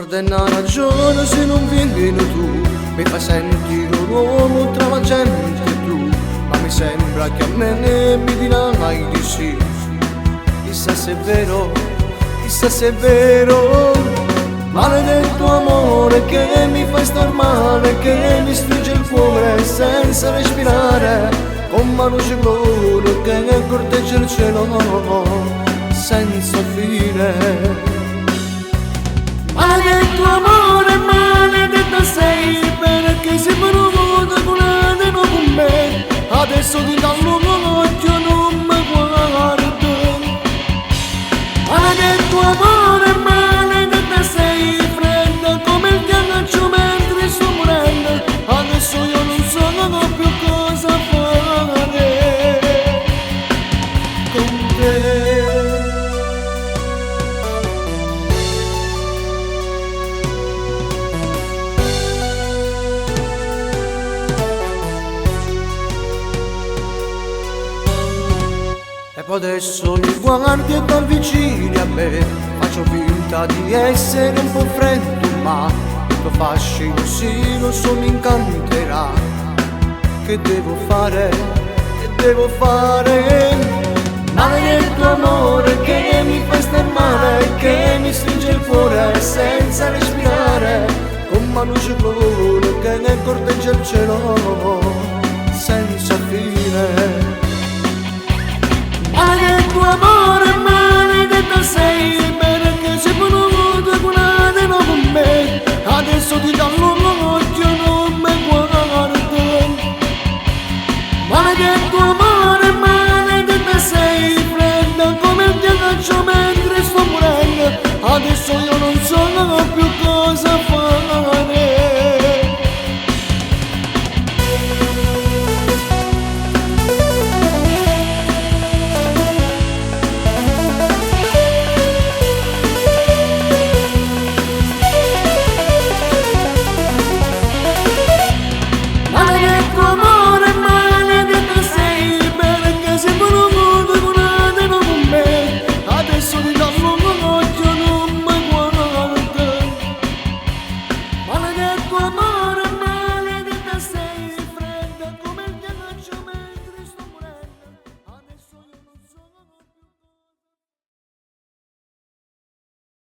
perde una ragione se non vieni tu, mi fa sentire un uomo tra la gente tu, ma mi sembra che a me ne mi dirai di sì. Chissà se è vero, chissà se è vero, maledetto amore che mi fai star male, che mi stringe il cuore senza respirare, con mano ciclone che corteggia il cielo senza fine. Maledetto amore, maledetta sei, perché sei venuto con con me, adesso ti danno l'occhio non mi guardo. Maledetto amore, maledetta sei, fredda come il ghiaccio mentre sto morendo, adesso io non so più cosa fare con te. E poi adesso mi guardi e t'avvicini a me, faccio finta di essere un po' freddo, ma il tuo fascino sì lo so mi incanterà. Che devo fare? Che devo fare? Maledetto amore che mi fa star male, che mi stringe il cuore senza respirare, con mano ciclone che ne corteggia il cielo senza fine. Maledetto amore, maledetta sei, perché sei venuto con con me, adesso ti danno l'occhio non mi guardo. Maledetto amore, maledetta sei, fredda come il ghiaccio mentre sto morendo, adesso io non so più cosa fare.